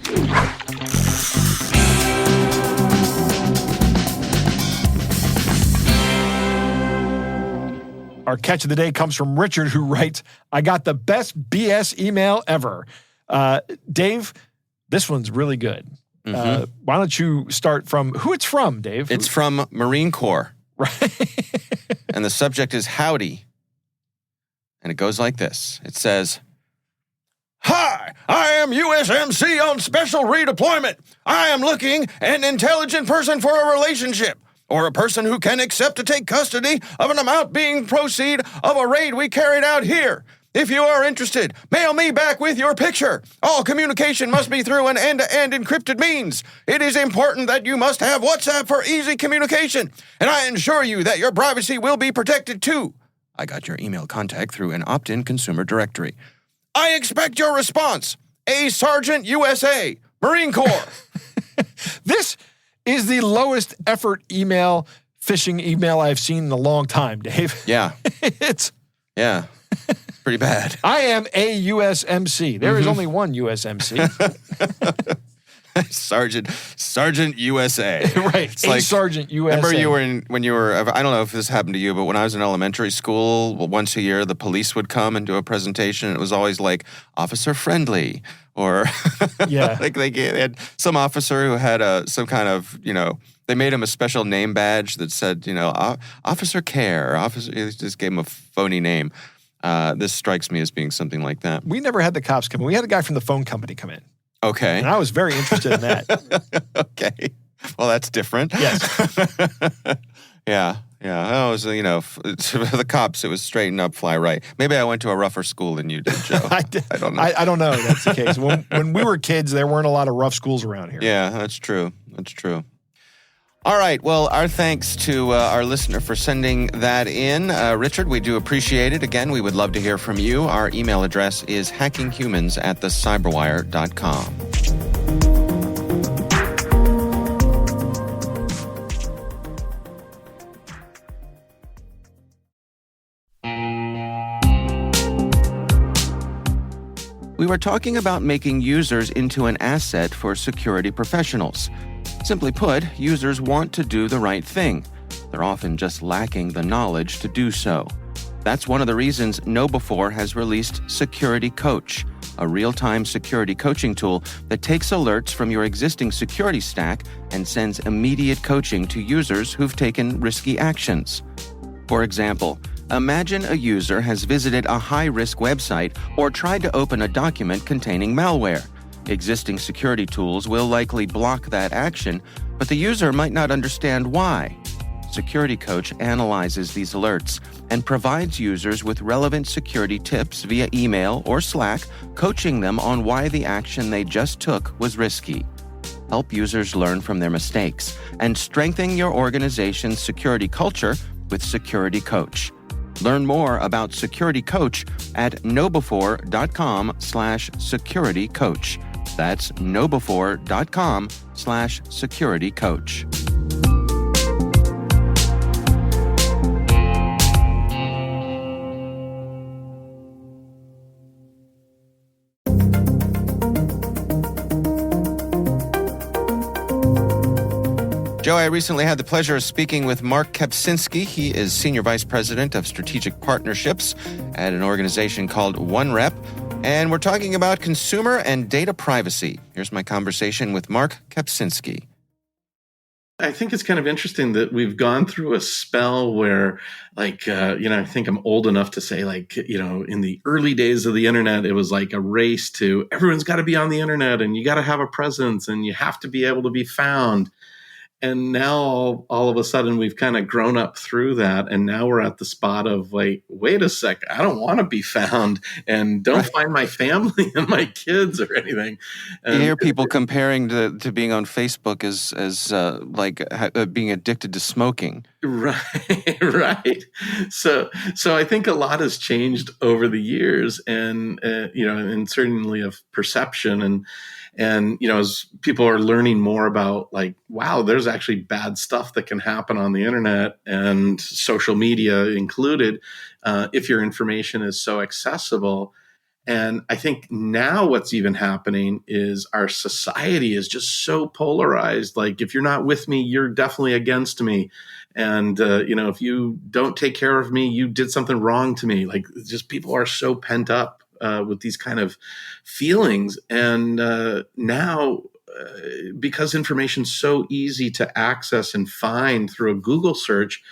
Our catch of the day comes from Richard, who writes, I got the best BS email ever. Dave, this one's really good. Why don't you start from who it's from, Dave? It's from Marine Corps. Right. And the subject is howdy. And it goes like this. It says, Hi, I am USMC on special redeployment. I am looking an intelligent person for a relationship, or a person who can accept to take custody of an amount being proceed of a raid we carried out here. If you are interested, mail me back with your picture. All communication must be through an end-to-end encrypted means. It is important that you must have WhatsApp for easy communication, and I assure you that your privacy will be protected too. I got your email contact through an opt-in consumer directory. I expect your response. A Sergeant USA, Marine Corps. This is the lowest effort phishing email I've seen in a long time, Dave. Yeah. Yeah. It's pretty bad. I am a USMC. There is only one USMC. Sergeant USA. Right. It's like, Sergeant USA. Remember when you were, I don't know if this happened to you, but when I was in elementary school, once a year, the police would come and do a presentation. And it was always like, officer friendly. Or like they had some officer who had some kind of, they made him a special name badge that said, officer care. They just gave him a phony name. This strikes me as being something like that. We never had the cops come in. We had a guy from the phone company come in. Okay. And I was very interested in that. Okay. Well, that's different. Yes. Yeah. That was, for the cops, it was straighten up, fly right. Maybe I went to a rougher school than you did, Joe. I don't know. I don't know if that's the case. When we were kids, there weren't a lot of rough schools around here. Yeah, that's true. All right. Well, our thanks to our listener for sending that in. Richard, we do appreciate it. Again, we would love to hear from you. Our email address is hackinghumans@thecyberwire.com. We were talking about making users into an asset for security professionals. Simply put, users want to do the right thing. They're often just lacking the knowledge to do so. That's one of the reasons KnowBe4 has released Security Coach, a real-time security coaching tool that takes alerts from your existing security stack and sends immediate coaching to users who've taken risky actions. For example, imagine a user has visited a high-risk website or tried to open a document containing malware. Existing security tools will likely block that action, but the user might not understand why. Security Coach analyzes these alerts and provides users with relevant security tips via email or Slack, coaching them on why the action they just took was risky. Help users learn from their mistakes and strengthen your organization's security culture with Security Coach. Learn more about Security Coach at knowbefore.com/securitycoach. That's knowbefore.com/securitycoach. Joe, I recently had the pleasure of speaking with Mark Kapczynski. He is Senior Vice President of Strategic Partnerships at an organization called OneRep, and we're talking about consumer and data privacy. Here's my conversation with Mark Kapczynski. I think it's kind of interesting that we've gone through a spell where, I think I'm old enough to say, in the early days of the internet, it was like a race to everyone's got to be on the internet and you got to have a presence and you have to be able to be found. And now all of a sudden we've kind of grown up through that. And now we're at the spot of wait a sec, I don't want to be found and don't find my family and my kids or anything. You hear people comparing to being on Facebook as being addicted to smoking. Right. So I think a lot has changed over the years and certainly of perception and as people are learning more about wow, there's actually bad stuff that can happen on the internet and social media included, if your information is so accessible. And I think now what's even happening is our society is just so polarized. Like if you're not with me, you're definitely against me. And, if you don't take care of me, you did something wrong to me. Like just people are so pent up with these kind of feelings. And now, because information's so easy to access and find through a Google search,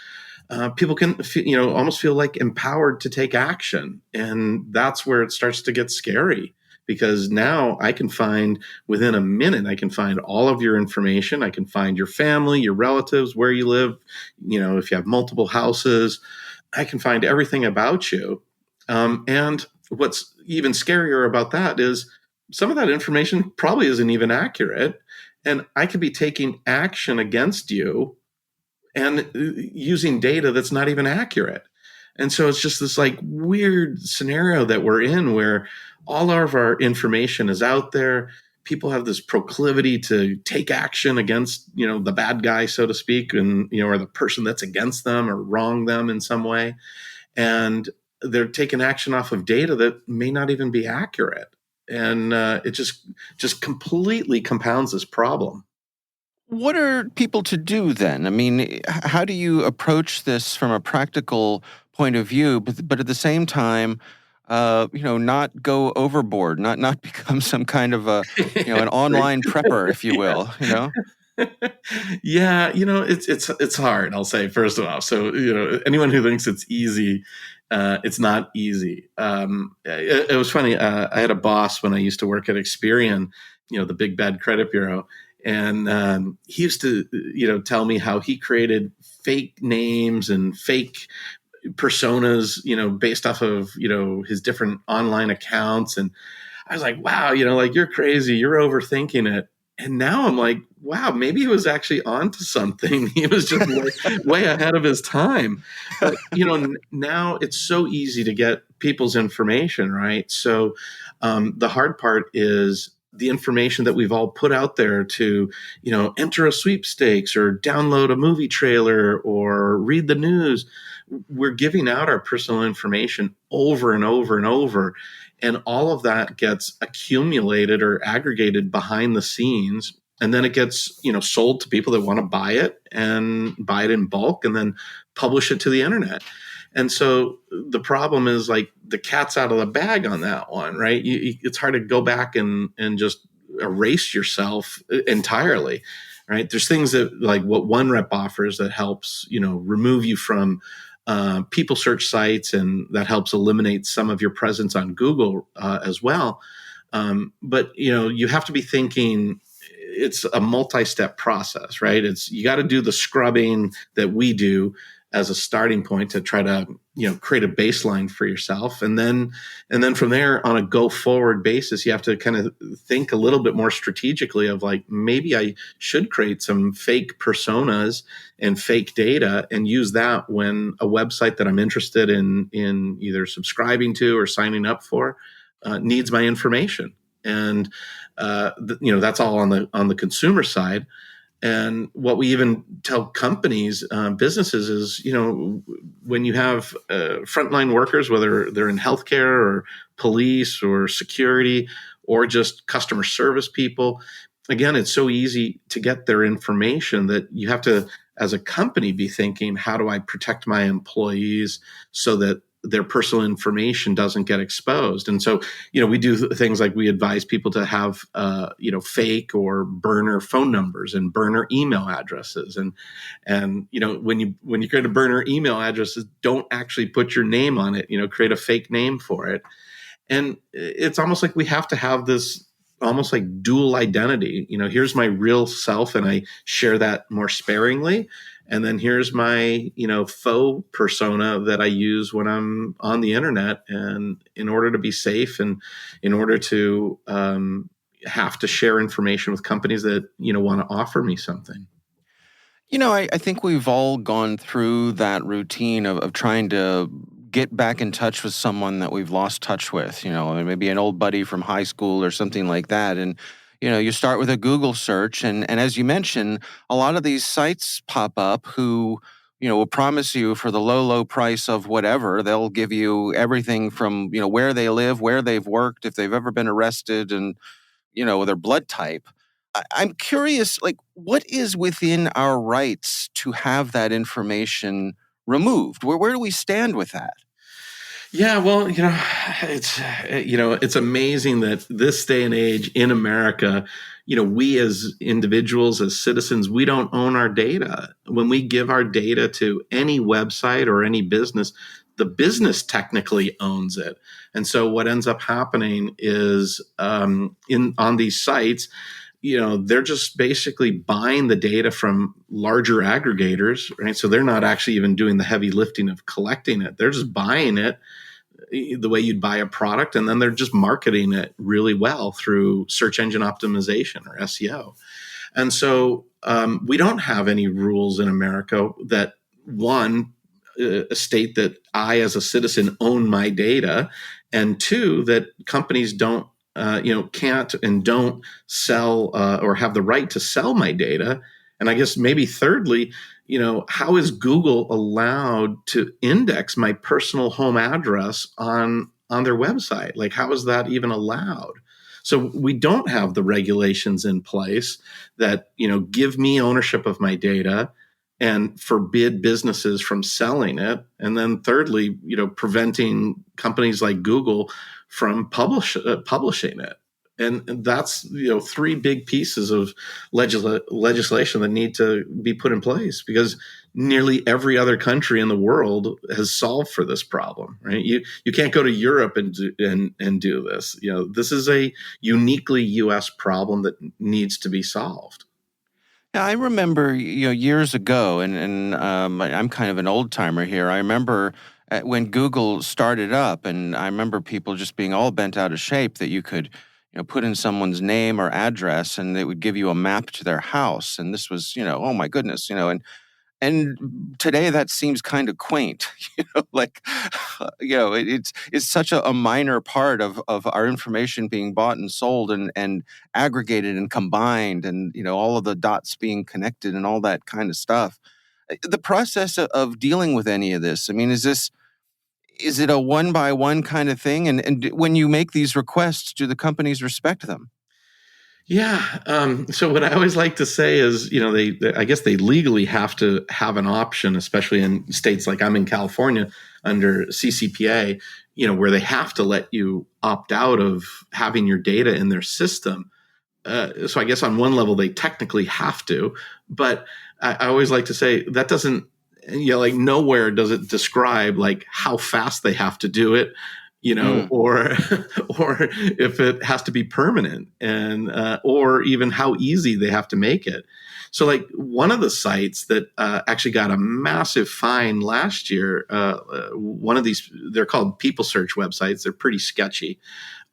people can almost feel like empowered to take action. And that's where it starts to get scary, because now I can find within a minute, I can find all of your information. I can find your family, your relatives, where you live, if you have multiple houses, I can find everything about you. And what's even scarier about that is some of that information probably isn't even accurate. And I could be taking action against you and using data that's not even accurate. And so it's just this weird scenario that we're in where all of our information is out there. People have this proclivity to take action against, the bad guy, so to speak, and, or the person that's against them or wrong them in some way. And they're taking action off of data that may not even be accurate. And it just completely compounds this problem. What are people to do then? I mean, how do you approach this from a practical point of view, but at the same time, not go overboard, not become some kind of an online prepper, if you will, Yeah, it's hard, I'll say, first of all. So, anyone who thinks it's easy, it's not easy. It was funny. I had a boss when I used to work at Experian, the big bad credit bureau. And he used to, tell me how he created fake names and fake personas, based off of, his different online accounts. And I was like, wow, you're crazy. You're overthinking it. And now I'm like, wow, maybe he was actually onto something. He was just way ahead of his time. But, now it's so easy to get people's information, right? So the hard part is the information that we've all put out there to, enter a sweepstakes or download a movie trailer or read the news. We're giving out our personal information over and over and over. And all of that gets accumulated or aggregated behind the scenes. And then it gets, sold to people that want to buy it and buy it in bulk and then publish it to the internet. And so the problem is the cat's out of the bag on that one, right? It's hard to go back and just erase yourself entirely, right? There's things that what OneRep offers that helps, remove you from people search sites, and that helps eliminate some of your presence on Google as well. But, you have to be thinking it's a multi-step process, right? You got to do the scrubbing that we do. as a starting point to try to, create a baseline for yourself. And then from there, on a go forward basis, you have to kind of think a little bit more strategically of like, maybe I should create some fake personas and fake data and use that when a website that I'm interested in either subscribing to or signing up for needs my information. And that's all on the consumer side. And what we even tell companies, businesses is, when you have frontline workers, whether they're in healthcare or police or security or just customer service people, again, it's so easy to get their information that you have to, as a company, be thinking, how do I protect my employees so that their personal information doesn't get exposed? And so, we do things like we advise people to have, fake or burner phone numbers and burner email addresses. And when you create a burner email addresses, don't actually put your name on it, create a fake name for it. And it's almost like we have to have this almost like dual identity. Here's my real self, and I share that more sparingly. And then here's my, faux persona that I use when I'm on the internet, and in order to be safe and in order to have to share information with companies that, want to offer me something. I think we've all gone through that routine of trying to get back in touch with someone that we've lost touch with, maybe an old buddy from high school or something like that. And you start with a Google search, and as you mentioned, a lot of these sites pop up who, will promise you for the low price of whatever. They'll give you everything from, where they live, where they've worked, if they've ever been arrested, and, their blood type. I'm curious, like, what is within our rights to have that information removed? Where do we stand with that? Yeah, well, it's amazing that this day and age in America, we as individuals, as citizens, we don't own our data. When we give our data to any website or any business, the business technically owns it. And so what ends up happening is on these sites, they're just basically buying the data from larger aggregators, right? So they're not actually even doing the heavy lifting of collecting it. They're just buying it the way you'd buy a product, and then they're just marketing it really well through search engine optimization or SEO. And so we don't have any rules in America that, one, state that I as a citizen own my data, and two, that companies don't can't and don't sell or have the right to sell my data. And I guess maybe thirdly, how is Google allowed to index my personal home address on their website? Like, how is that even allowed? So we don't have the regulations in place that, give me ownership of my data and forbid businesses from selling it. And then thirdly, preventing companies like Google from publishing it. And that's, three big pieces of legislation that need to be put in place, because nearly every other country in the world has solved for this problem, right? You can't go to Europe and do this. This is a uniquely U.S. problem that needs to be solved. Yeah, I remember, years ago, and I'm kind of an old timer here. I remember when Google started up, and I remember people just being all bent out of shape that you could, put in someone's name or address, and it would give you a map to their house. And this was, oh my goodness, and today that seems kind of quaint, like, it's such a minor part of our information being bought and sold and aggregated and combined, and, all of the dots being connected and all that kind of stuff. The process of dealing with any of this, I mean, is it a one by one kind of thing? And when you make these requests, do the companies respect them? Yeah. So what I always like to say is, I guess they legally have to have an option, especially in states like I'm in California under CCPA, where they have to let you opt out of having your data in their system. So I guess on one level, they technically have to, but I always like to say that doesn't, like nowhere does it describe like how fast they have to do it. or or if it has to be permanent, and or even how easy they have to make it. So like one of the sites that actually got a massive fine last year, one of these, they're called people search websites. They're pretty sketchy,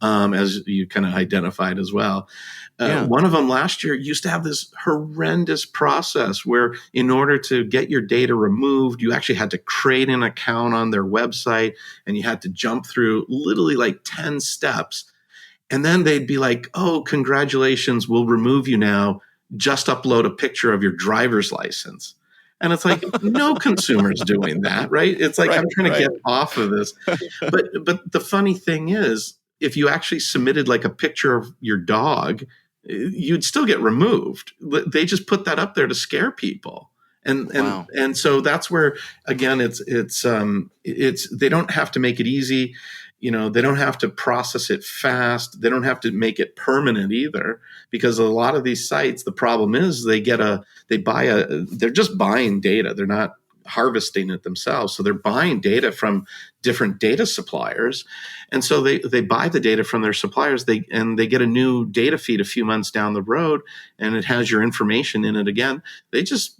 as you kind of identified as well. One of them last year used to have this horrendous process where in order to get your data removed, you actually had to create an account on their website and you had to jump through literally like 10 steps. And then they'd be like, oh, congratulations, we'll remove you now. Just upload a picture of your driver's license. And it's like, no consumer's doing that, right? It's like, I'm trying to get off of this. But the funny thing is, if you actually submitted like a picture of your dog, you'd still get removed. They just put that up there to scare people. And so that's where, again, it's they don't have to make it easy. They don't have to process it fast. They don't have to make it permanent either, because a lot of these sites, the problem is they're just buying data. They're not harvesting it themselves. So they're buying data from different data suppliers. And so they buy the data from their suppliers. They get a new data feed a few months down the road, and it has your information in it again. They just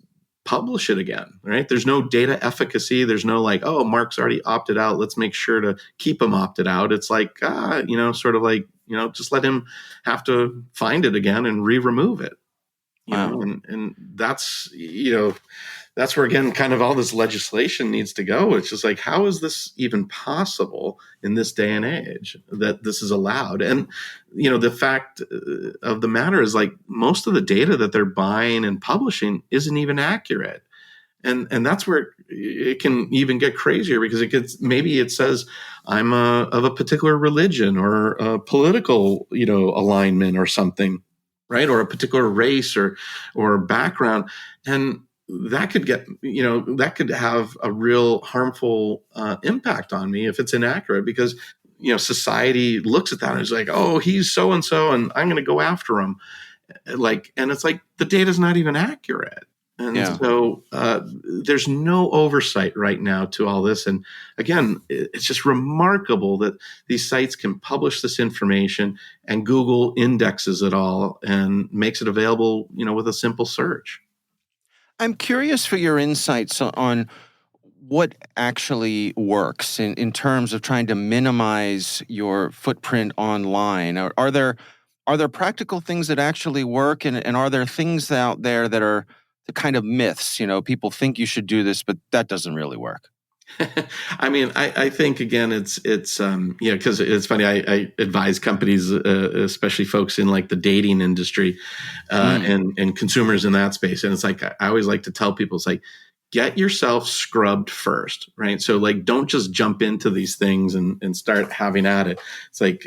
publish it again, right? There's no data efficacy. There's no like, oh, Mark's already opted out, let's make sure to keep him opted out. It's like, sort of like, just let him have to find it again and remove it. And that's, that's where, again, kind of all this legislation needs to go. It's just like, how is this even possible in this day and age that this is allowed? And, the fact of the matter is, like, most of the data that they're buying and publishing isn't even accurate. And that's where it can even get crazier, because maybe it says I'm of a particular religion or a political, alignment or something, right? Or a particular race or background. And that could that could have a real harmful impact on me if it's inaccurate, because, society looks at that and is like, oh, he's so-and-so and I'm going to go after him. And it's like, the data's not even accurate. And so there's no oversight right now to all this. And again, it's just remarkable that these sites can publish this information and Google indexes it all and makes it available, with a simple search. I'm curious for your insights on what actually works in terms of trying to minimize your footprint online. Are there practical things that actually work, and are there things out there that are the kind of myths? People think you should do this, but that doesn't really work. I mean, I think, again, it's because it's funny. I advise companies, especially folks in like the dating industry, and consumers in that space. And it's like, I always like to tell people, it's like, get yourself scrubbed first, right? So like, don't just jump into these things and start having at it. It's like,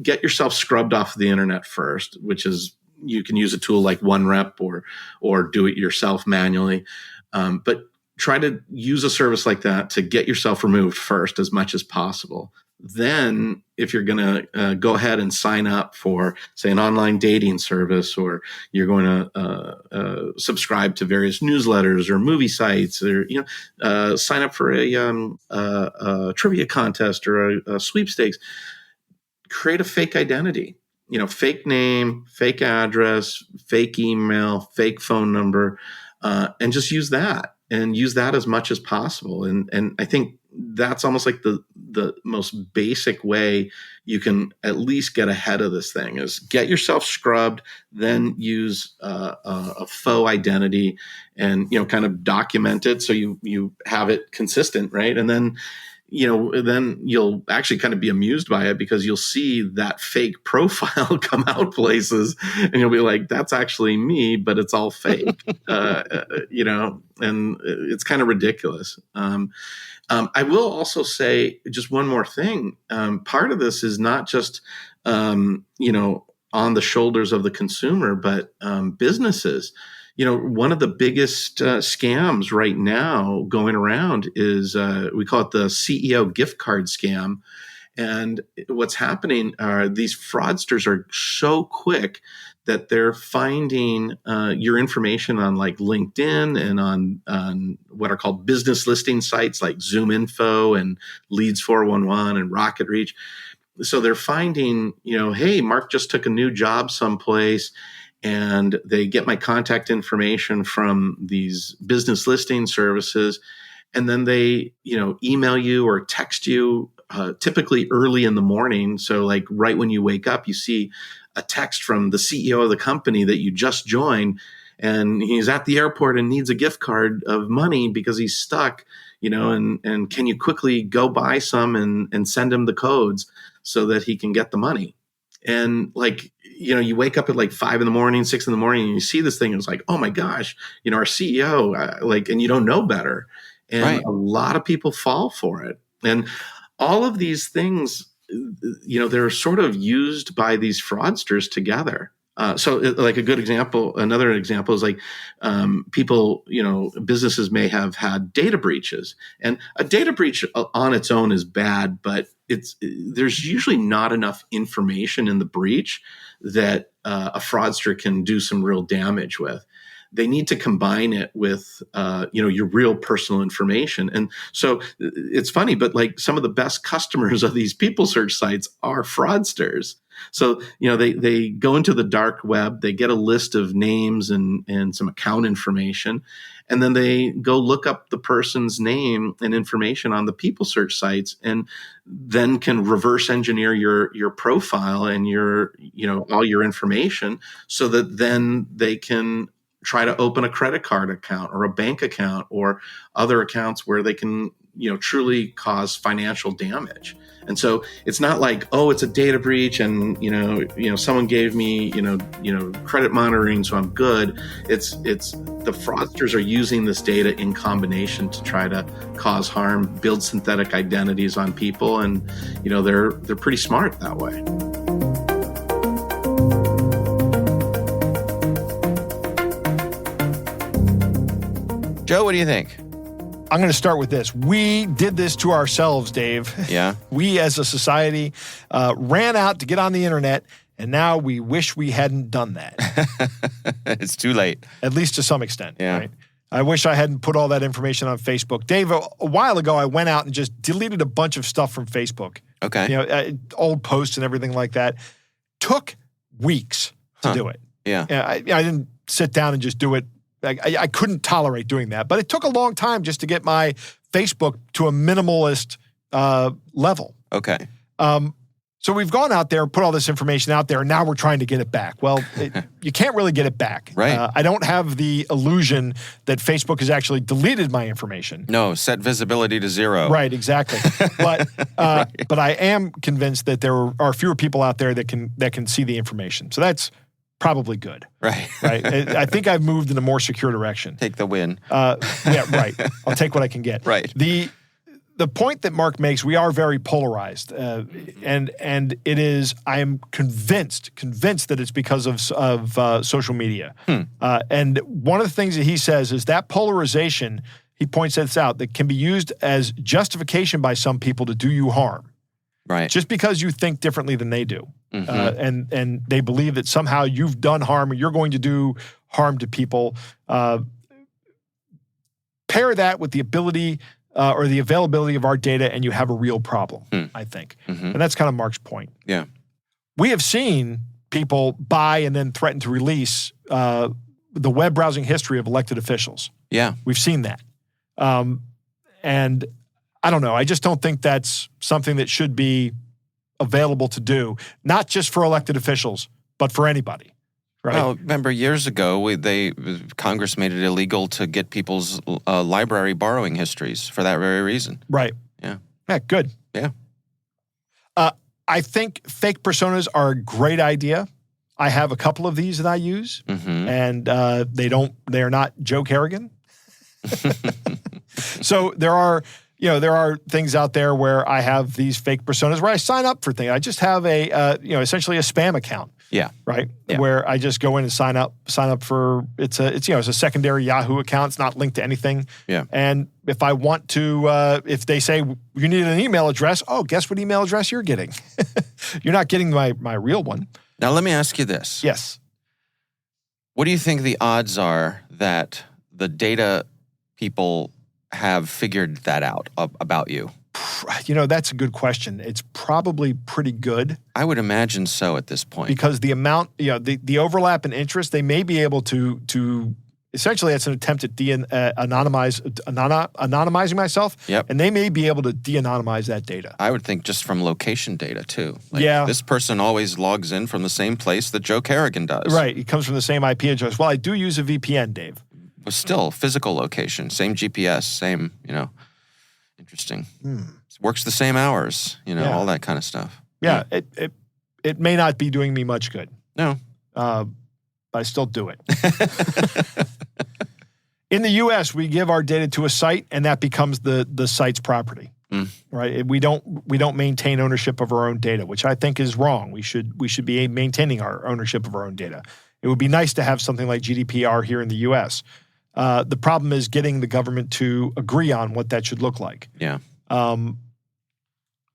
get yourself scrubbed off the internet first, which is, you can use a tool like OneRep or do it yourself manually. But try to use a service like that to get yourself removed first as much as possible. Then, if you're going to go ahead and sign up for, say, an online dating service, or you're going to subscribe to various newsletters or movie sites, or sign up for a trivia contest or a sweepstakes, create a fake identity. Fake name, fake address, fake email, fake phone number, and just use that. And use that as much as possible. And I think that's almost like the most basic way you can at least get ahead of this thing, is get yourself scrubbed, then use a faux identity and, kind of document it so you have it consistent, right? And then, then you'll actually kind of be amused by it, because you'll see that fake profile come out places and you'll be like, that's actually me, but it's all fake, and it's kind of ridiculous. I will also say just one more thing. Part of this is not just, on the shoulders of the consumer, but businesses. One of the biggest scams right now going around is, we call it the CEO gift card scam. And what's happening are these fraudsters are so quick that they're finding your information on like LinkedIn and on what are called business listing sites like Zoom Info and Leads 411 and Rocket Reach. So they're finding, hey, Mark just took a new job someplace, and they get my contact information from these business listing services. And then they, email you or text you, typically early in the morning. So like right when you wake up, you see a text from the CEO of the company that you just joined, and he's at the airport and needs a gift card of money because he's stuck, and can you quickly go buy some and send him the codes so that he can get the money? And like, you wake up at like 5 a.m, 6 a.m, and you see this thing, and it's like, oh my gosh, our CEO, and you don't know better. And Right. A lot of people fall for it. And all of these things, they're sort of used by these fraudsters together. So like another example is like people, businesses may have had data breaches, and a data breach on its own is bad, but there's usually not enough information in the breach that a fraudster can do some real damage with. They need to combine it with, your real personal information. And so it's funny, but like some of the best customers of these people search sites are fraudsters. So, they go into the dark web, they get a list of names and some account information, and then they go look up the person's name and information on the people search sites, and then can reverse engineer your profile and all your information, so that then they can try to open a credit card account or a bank account or other accounts where they can, truly cause financial damage. And so it's not like, oh, it's a data breach and, someone gave me, credit monitoring, so I'm good. It's the fraudsters are using this data in combination to try to cause harm, build synthetic identities on people. And, they're pretty smart that way. Joe, what do you think? I'm going to start with this. We did this to ourselves, Dave. Yeah. We as a society ran out to get on the internet, and now we wish we hadn't done that. It's too late. At least to some extent. Yeah. Right? I wish I hadn't put all that information on Facebook. Dave, a while ago, I went out and just deleted a bunch of stuff from Facebook. Okay. Old posts and everything like that. Took weeks to do it. Yeah. I didn't sit down and just do it. I couldn't tolerate doing that, but it took a long time just to get my Facebook to a minimalist level. Okay. So we've gone out there and put all this information out there, and now we're trying to get it back. Well, you can't really get it back. Right. I don't have the illusion that Facebook has actually deleted my information. No, set visibility to 0. Right, exactly. But but I am convinced that there are fewer people out there that can see the information. So that's probably good. Right. Right. I think I've moved in a more secure direction. Take the win. Yeah, right. I'll take what I can get. Right. The point that Mark makes, we are very polarized, and it is. I am convinced that it's because of social media. And one of the things that he says is that polarization. He points this out, that can be used as justification by some people to do you harm. Right. Just because you think differently than they do. Mm-hmm. And they believe that somehow you've done harm or you're going to do harm to people. Pair that with the ability or the availability of our data, and you have a real problem, I think. Mm-hmm. And that's kind of Mark's point. Yeah. We have seen people buy and then threaten to release the web browsing history of elected officials. Yeah. We've seen that. And I don't know. I just don't think that's something that should be available to do, not just for elected officials, but for anybody. Right? Well, remember years ago, Congress made it illegal to get people's library borrowing histories for that very reason. Right. Yeah. Yeah, good. Yeah. I think fake personas are a great idea. I have a couple of these that I use, and they are not Joe Kerrigan. So there are there are things out there where I have these fake personas where I sign up for things. I just have essentially a spam account. Yeah. Right. Yeah. Where I just go in and sign up for it's a secondary Yahoo account. It's not linked to anything. Yeah. And if I want to, if they say you need an email address, guess what email address you're getting? You're not getting my real one. Now, let me ask you this. Yes. What do you think the odds are that the data people have figured that out about you? That's a good question. It's probably pretty good. I would imagine so at this point. Because the amount, the overlap in interest, they may be able to essentially, it's an attempt at anonymizing myself. Yep. And they may be able to de-anonymize that data. I would think just from location data, too. This person always logs in from the same place that Joe Kerrigan does. Right. It comes from the same IP address. Well, I do use a VPN, Dave. But still, physical location, same GPS, same, interesting. It works the same hours, all that kind of stuff. Yeah. It may not be doing me much good. No. But I still do it. In the U.S., we give our data to a site, and that becomes the site's property. Right? We don't maintain ownership of our own data, which I think is wrong. We should be maintaining our ownership of our own data. It would be nice to have something like GDPR here in the U.S. The problem is getting the government to agree on what that should look like. Yeah.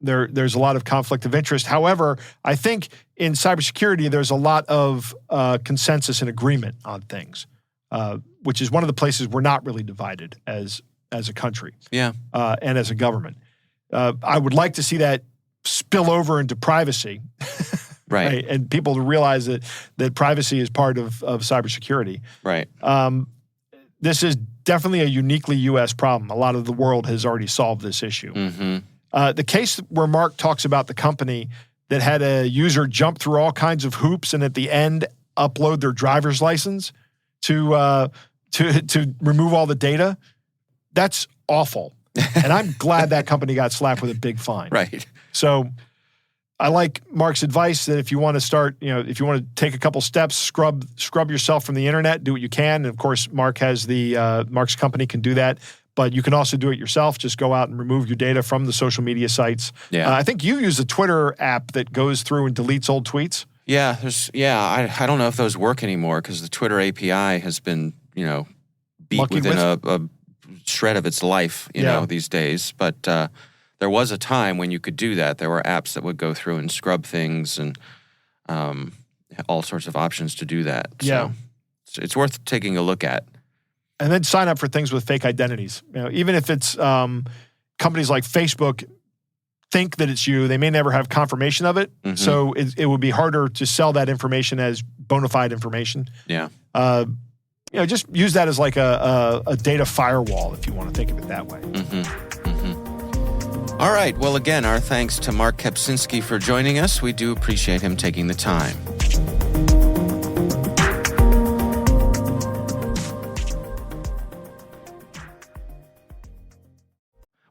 There's a lot of conflict of interest. However, I think in cybersecurity, there's a lot of consensus and agreement on things, which is one of the places we're not really divided as a country. Yeah. And as a government. I would like to see that spill over into privacy. Right. And people to realize that privacy is part of cybersecurity. Right. This is definitely a uniquely U.S. problem. A lot of the world has already solved this issue. Mm-hmm. The case where Mark talks about the company that had a user jump through all kinds of hoops and at the end upload their driver's license to remove all the data, that's awful. And I'm glad that company got slapped with a big fine. Right. So I like Mark's advice that if you want to start, if you want to take a couple steps, scrub yourself from the internet, do what you can. And of course, Mark has Mark's company can do that. But you can also do it yourself. Just go out and remove your data from the social media sites. Yeah. I think you use a Twitter app that goes through and deletes old tweets. Yeah. I don't know if those work anymore because the Twitter API has been, beat within a shred of its life, these days. But there was a time when you could do that. There were apps that would go through and scrub things and all sorts of options to do that. Yeah. So it's worth taking a look at. And then sign up for things with fake identities. Even if it's companies like Facebook think that it's you, they may never have confirmation of it. Mm-hmm. So it would be harder to sell that information as bona fide information. Yeah. Just use that as like a data firewall if you want to think of it that way. Mm-hmm. Mm-hmm. All right. Well, again, our thanks to Mark Kapczynski for joining us. We do appreciate him taking the time.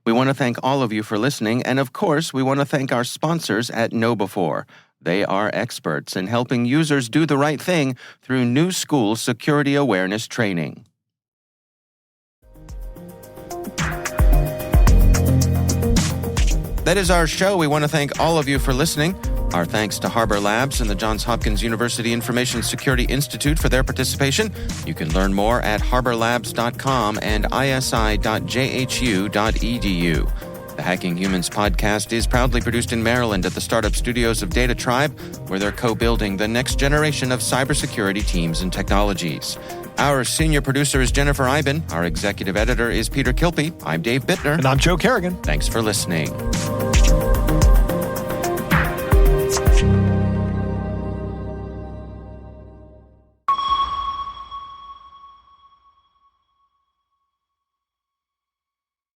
We want to thank all of you for listening, and of course, we want to thank our sponsors at KnowBe4. They are experts in helping users do the right thing through new school security awareness training. That is our show. We want to thank all of you for listening. Our thanks to Harbor Labs and the Johns Hopkins University Information Security Institute for their participation. You can learn more at harborlabs.com and isi.jhu.edu. The Hacking Humans podcast is proudly produced in Maryland at the startup studios of Data Tribe, where they're co-building the next generation of cybersecurity teams and technologies. Our senior producer is Jennifer Iben. Our executive editor is Peter Kilpie. I'm Dave Bittner. And I'm Joe Kerrigan. Thanks for listening.